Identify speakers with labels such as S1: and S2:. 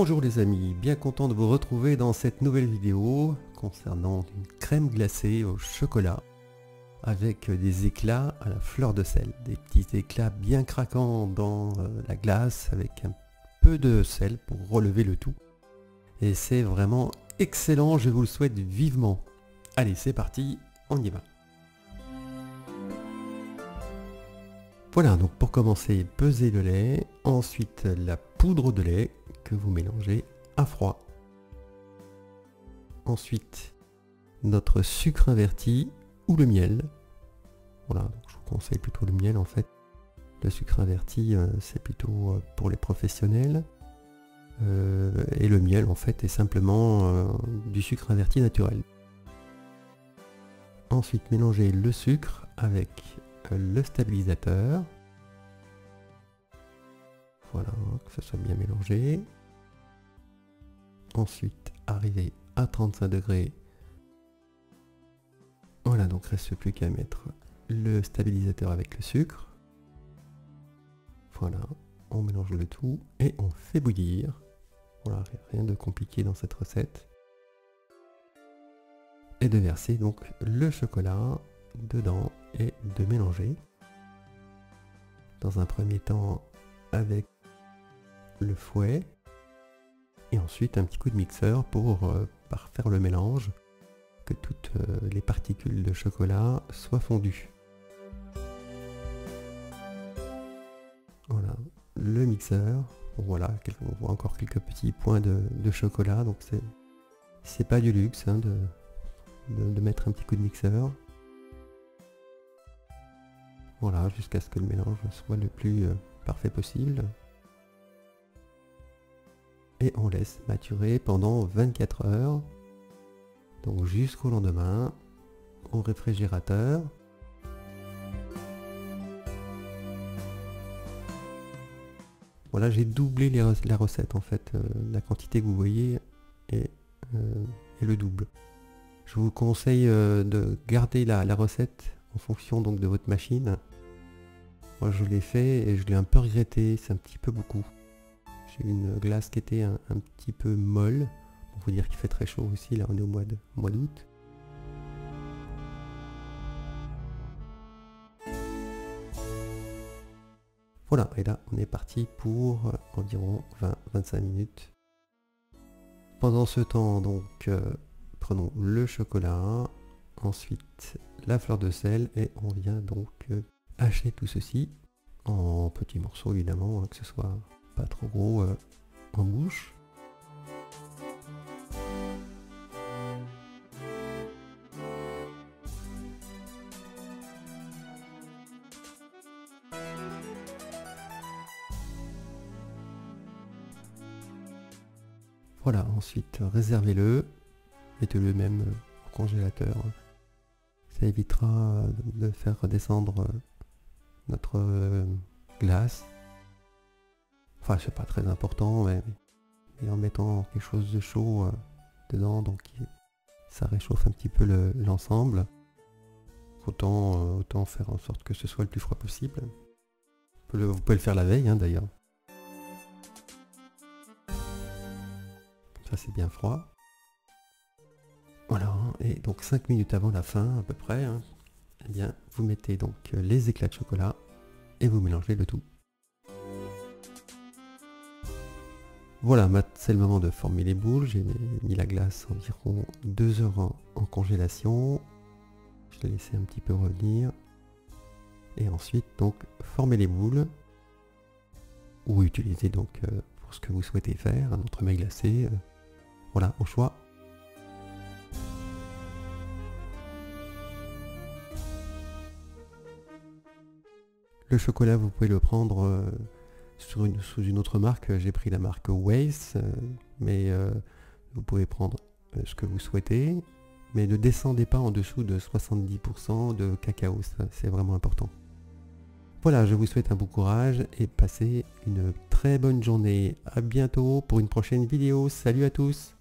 S1: Bonjour les amis, bien content de vous retrouver dans cette nouvelle vidéo concernant une crème glacée au chocolat avec des éclats à la fleur de sel, des petits éclats bien craquants dans la glace avec un peu de sel pour relever le tout. Et c'est vraiment excellent, je vous le souhaite vivement. Allez, c'est parti, on y va. Voilà, donc pour commencer, pesez le lait, ensuite la poudre de lait que vous mélangez à froid. Ensuite, notre sucre inverti ou le miel. Voilà, donc je vous conseille plutôt le miel en fait. Le sucre inverti, c'est plutôt pour les professionnels. Et le miel en fait est simplement du sucre inverti naturel. Ensuite, mélangez le sucre avec le stabilisateur. Voilà, que ce soit bien mélangé. Ensuite, arrivez à 35 degrés. Voilà, donc reste plus qu'à mettre le stabilisateur avec le sucre. Voilà, on mélange le tout et on fait bouillir. Voilà, rien de compliqué dans cette recette. Et de verser donc le chocolat dedans et de mélanger. Dans un premier temps avec le fouet. Et ensuite un petit coup de mixeur pour faire le mélange, que toutes les particules de chocolat soient fondues. Voilà, le mixeur. Voilà, on voit encore quelques petits points de chocolat, donc c'est pas du luxe hein, de mettre un petit coup de mixeur. Voilà, jusqu'à ce que le mélange soit le plus parfait possible. Et on laisse maturer pendant 24 heures, donc jusqu'au lendemain, au réfrigérateur. Voilà, j'ai doublé la recette en fait, la quantité que vous voyez est le double. Je vous conseille de garder la recette en fonction donc de votre machine. Moi je l'ai fait et je l'ai un peu regretté, c'est un petit peu beaucoup. J'ai une glace qui était un petit peu molle, pour vous dire qu'il fait très chaud aussi, là on est au mois d'août. Voilà, et là on est parti pour environ 20-25 minutes. Pendant ce temps donc prenons le chocolat, ensuite la fleur de sel et on vient donc hacher tout ceci en petits morceaux évidemment, hein, que ce soit pas trop gros en bouche. Voilà, ensuite réservez-le, mettez-le même au congélateur. Ça évitera de faire redescendre notre glace. Enfin, c'est pas très important, mais en mettant quelque chose de chaud dedans, donc ça réchauffe un petit peu l'ensemble. Autant faire en sorte que ce soit le plus froid possible. Vous pouvez le faire la veille, hein, d'ailleurs. Comme ça, c'est bien froid. Voilà, et donc 5 minutes avant la fin, à peu près, hein, eh bien, vous mettez donc les éclats de chocolat et vous mélangez le tout. Voilà, c'est le moment de former les boules. J'ai mis la glace environ 2 heures en congélation. Je l'ai laissé un petit peu revenir. Et ensuite, donc, former les boules. Ou utiliser donc pour ce que vous souhaitez faire, un entremets glacé. Voilà, au choix. Le chocolat, vous pouvez le prendre sous une autre marque. J'ai pris la marque Waze, mais vous pouvez prendre ce que vous souhaitez, mais ne descendez pas en dessous de 70% de cacao, c'est vraiment important. Voilà, je vous souhaite un bon courage et passez une très bonne journée. À bientôt pour une prochaine vidéo. Salut à tous!